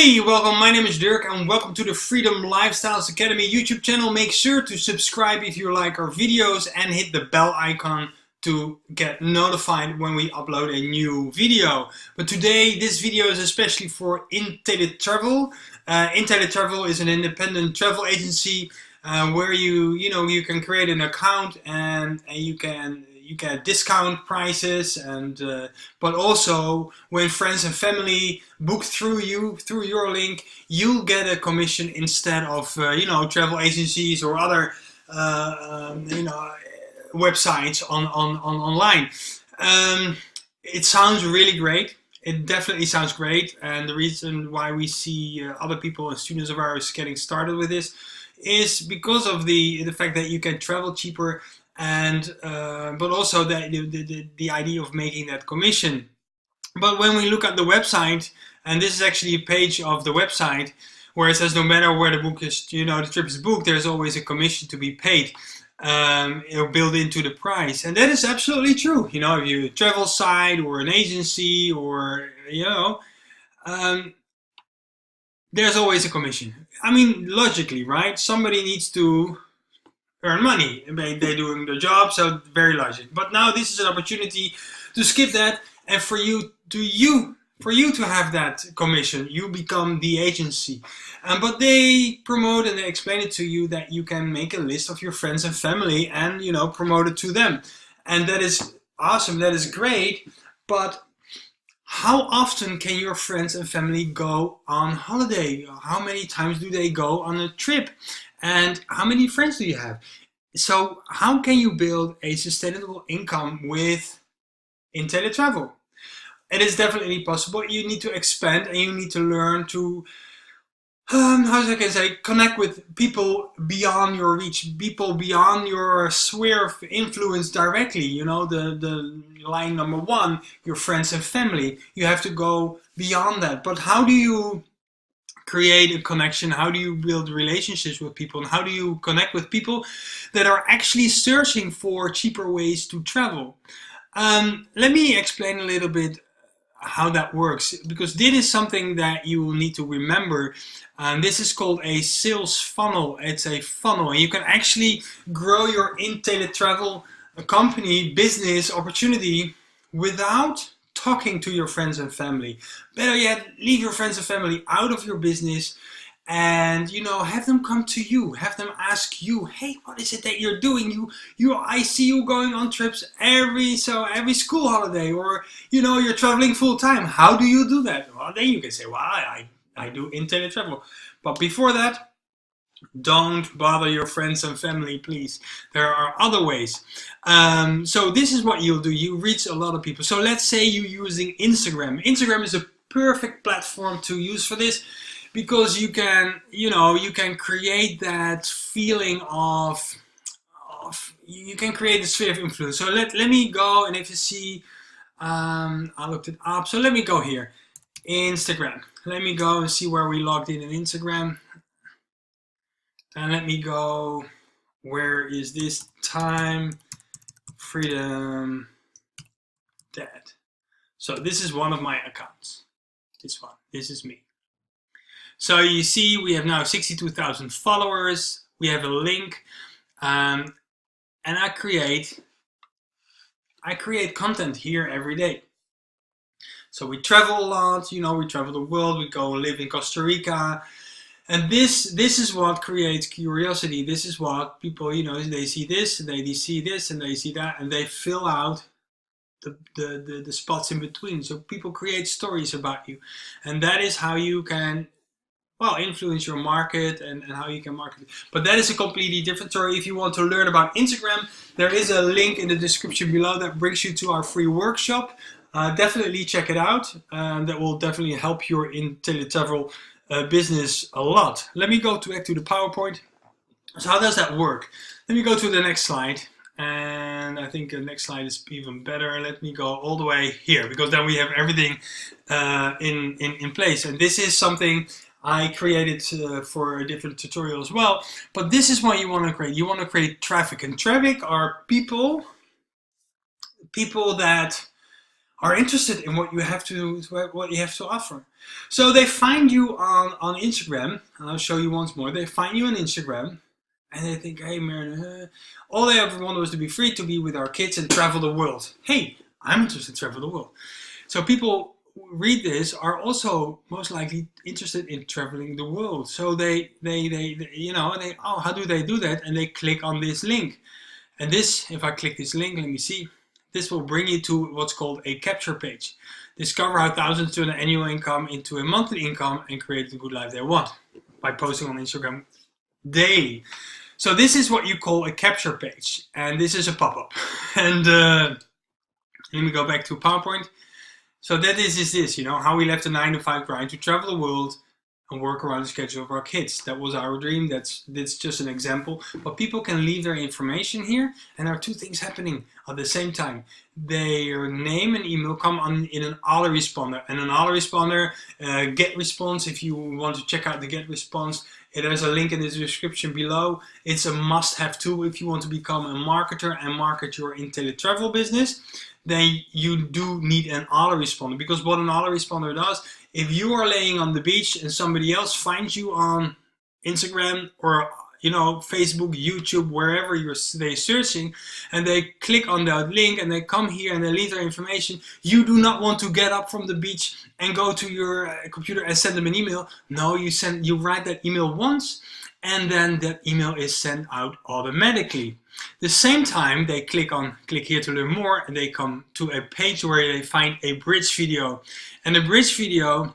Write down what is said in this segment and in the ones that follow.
Hey, welcome. My name is Dirk and welcome to the Freedom Lifestyles Academy YouTube channel. Make sure to subscribe if you like our videos and hit the bell icon to get notified when we upload a new video. But today, this video is especially for Inteletravel. Inteletravel is an independent travel agency where you can create an account and you can discount prices, and but also when friends and family book through your link, you'll get a commission instead of travel agencies or other websites online. It sounds really great. It definitely sounds great, and the reason why we see other people and students of ours getting started with this is because of the fact that you can travel cheaper, and but also the idea of making that commission. But when we look at the website, and this is actually a page of the website where it says no matter where the book is, the trip is booked, there's always a commission to be paid. Built into the price, and that is absolutely true. If you're a travel site or an agency or there's always a commission. I mean, logically, right? Somebody needs to earn money. They're doing their job, so very logical. But now this is an opportunity to skip that, and for you to have that commission, you become the agency. But they promote and they explain it to you that you can make a list of your friends and family and promote it to them, and that is awesome. That is great. But how often can your friends and family go on holiday? How many times do they go on a trip? And how many friends do you have? So how can you build a sustainable income with Inteletravel? It is definitely possible. You need to expand and you need to learn to, connect with people beyond your reach, people beyond your sphere of influence directly. The line number one, your friends and family. You have to go beyond that. But how do you create a connection? How do you build relationships with people? And how do you connect with people that are actually searching for cheaper ways to travel? Let me explain a little bit how that works, because this is something that you will need to remember. This is called a sales funnel. It's a funnel, and you can actually grow your Inteletravel company business opportunity without talking to your friends and family. Better yet, leave your friends and family out of your business and have them come to you, have them ask you, hey, what is it that you're doing? I see you going on trips every school holiday, or you're traveling full time. How do you do that? Well, then you can say, well, I do Inteletravel. But before that, don't bother your friends and family, please. There are other ways. So this is what you'll do. You reach a lot of people. So let's say you're using Instagram. Instagram is a perfect platform to use for this, because you can create that feeling of you can create a sphere of influence. So let me go, and if you see, I looked it up. So let me go here, Instagram. Let me go and see where we logged in Instagram. And let me go, where is this time? Freedom Dad. So this is one of my accounts. This one. This is me. So you see, we have now 62,000 followers. We have a link, and I create content here every day. So we travel a lot. We travel the world. We go live in Costa Rica. And this is what creates curiosity. This is what people, they see this, and they see this, and they see that, and they fill out the spots in between. So people create stories about you, and that is how you can, influence your market and how you can market it. But that is a completely different story. If you want to learn about Instagram, there is a link in the description below that brings you to our free workshop. Definitely check it out. That will definitely help your Inteletravel business a lot. Let me go back to the PowerPoint. So how does that work? Let me go to the next slide, and I think the next slide is even better. Let me go all the way here, because then we have everything in place. And this is something I created for a different tutorial as well. But this is what you want to create. You want to create traffic, and traffic are people that are interested in what you have to offer. So they find you on Instagram. I'll show you once more. They find you on Instagram, and they think, hey, Muriel, all they ever wanted was to be free to be with our kids and travel the world. Hey, I'm interested in travel the world. So people who read this are also most likely interested in traveling the world. So they oh, how do they do that? And they click on this link. And this, if I click this link, let me see, this will bring you to what's called a capture page. Discover how thousands turn an annual income into a monthly income and create the good life they want by posting on Instagram daily. So this is what you call a capture page, and this is a pop-up. And let me go back to PowerPoint. So that is this, how we left a 9-to-5 grind to travel the world and work around the schedule of our kids. That was our dream. That's just an example. But people can leave their information here, and there are two things happening at the same time. Their name and email come on in an autoresponder, and an autoresponder get response. If you want to check out the get response, there's a link in the description below. It's a must-have tool if you want to become a marketer and market your Inteletravel business. Then you do need an autoresponder, because what an autoresponder does, if you are laying on the beach and somebody else finds you on Instagram or Facebook, YouTube, wherever they're searching, and they click on that link and they come here and they leave their information, you do not want to get up from the beach and go to your computer and send them an email. No, you write that email once, and then that email is sent out automatically. The same time, they click here to learn more, and they come to a page where they find a bridge video. And the bridge video,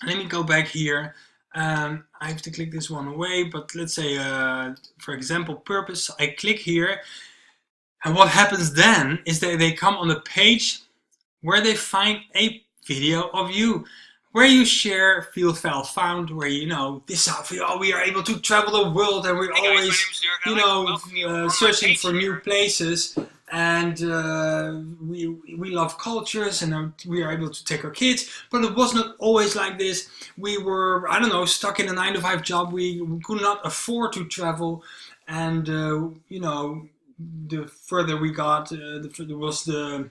let me go back here. I have to click this one away, but let's say, for example, purpose. I click here, and what happens then is that they come on a page where they find a video of you, where you share feel found, where this is how we are able to travel the world, and we're always searching for new places, and we love cultures, and we are able to take our kids. But it was not always like this. We were, stuck in a 9-to-5 job. We could not afford to travel, and the further we got, the further was the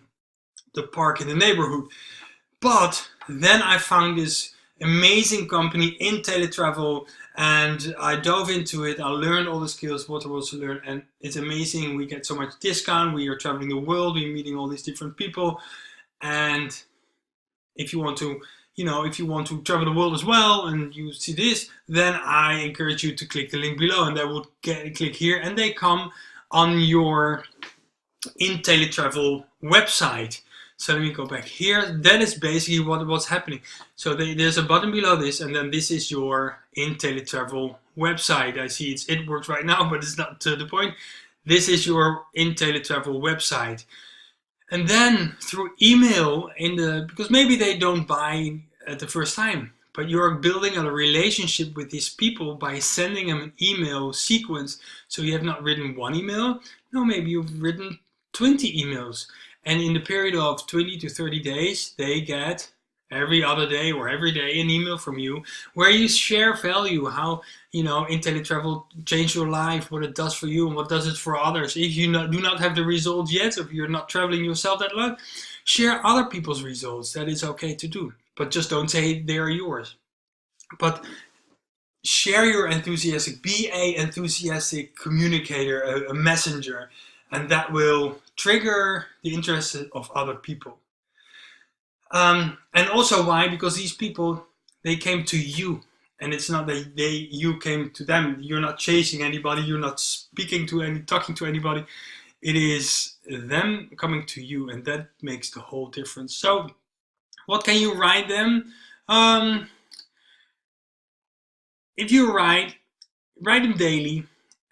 park in the neighborhood. But then I found this amazing company, Inteletravel, and I dove into it. I learned all the skills, what there was to learn, and it's amazing. We get so much discount. We are traveling the world. We're meeting all these different people, and if you want to, travel the world as well, and you see this, then I encourage you to click the link below, and they will click here, and they come on your Inteletravel website. So let me go back here. That is basically what's happening. So there's a button below this, and then this is your Inteletravel website. I see it works right now, but it's not to the point. This is your Inteletravel website. And then through email, because maybe they don't buy at the first time, but you're building a relationship with these people by sending them an email sequence. So you have not written one email. No, maybe you've written 20 emails. And in the period of 20 to 30 days, they get every other day or every day an email from you where you share value, how Inteletravel changed your life, what it does for you and what does it for others. If you do not have the results yet, if you're not traveling yourself that long, share other people's results. That is okay to do, but just don't say they are yours. But share your enthusiasm, be an enthusiastic communicator, a messenger, and that will trigger the interest of other people. And also why? Because these people, they came to you, and it's not that you came to them. You're not chasing anybody. You're not talking to anybody. It is them coming to you, and that makes the whole difference. So what can you write them? If you write them daily,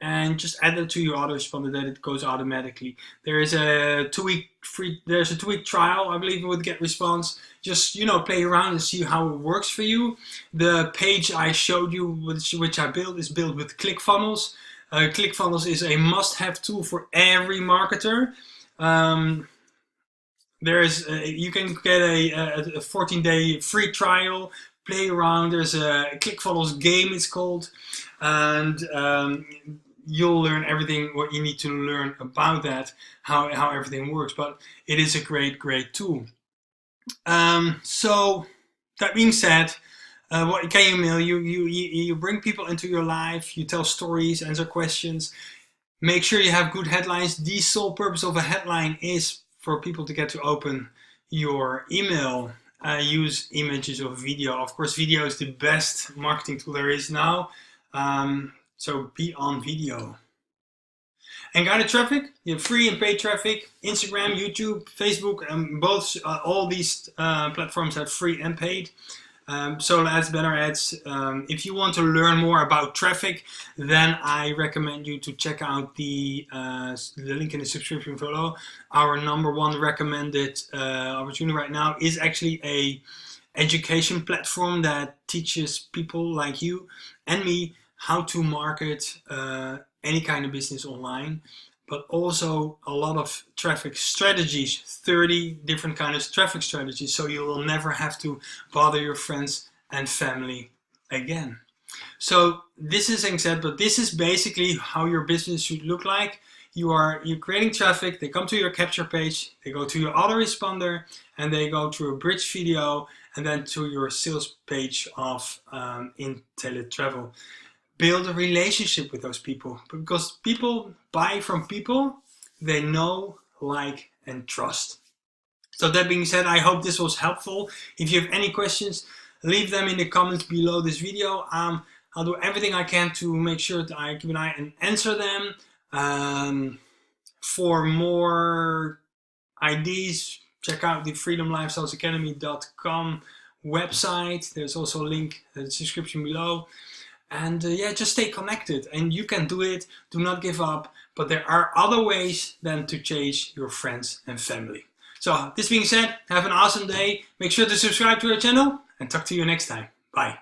and just add it to your autoresponder that it goes automatically. There's a 2-week trial, I believe, with Get Response. Just play around and see how it works for you. The page I showed you, which I built, is built with ClickFunnels. ClickFunnels is a must-have tool for every marketer. You can get a 14-day free trial. Play around. There's a ClickFunnels game, it's called, and you'll learn everything what you need to learn about that, how everything works. But it is a great tool. So that being said, what can you mail? You bring people into your life. You tell stories, answer questions. Make sure you have good headlines. The sole purpose of a headline is for people to get to open your email. Use images or video. Of course, video is the best marketing tool there is now. So be on video. And guided traffic, you have free and paid traffic. Instagram, YouTube, Facebook, both all these platforms have free and paid. So ads, banner ads. If you want to learn more about traffic, then I recommend you to check out the link in the subscription below. Our #1 recommended opportunity right now is actually a education platform that teaches people like you and me how to market any kind of business online, but also a lot of traffic strategies, 30 different kinds of traffic strategies, so you will never have to bother your friends and family again. So this is said, but this is basically how your business should look like. You're creating traffic, they come to your capture page, they go to your autoresponder, and they go to a bridge video, and then to your sales page of Inteletravel. Build a relationship with those people, because people buy from people they know, like, and trust. So that being said, I hope this was helpful. If you have any questions, leave them in the comments below this video. I'll do everything I can to make sure that I keep an eye and answer them. For more ideas, check out the freedomlifestylesacademy.com website. There's also a link in the description below. And yeah, just stay connected, and you can do it. Do not give up. But there are other ways than to chase your friends and family. So this being said, have an awesome day. Make sure to subscribe to our channel, and talk to you next time. Bye.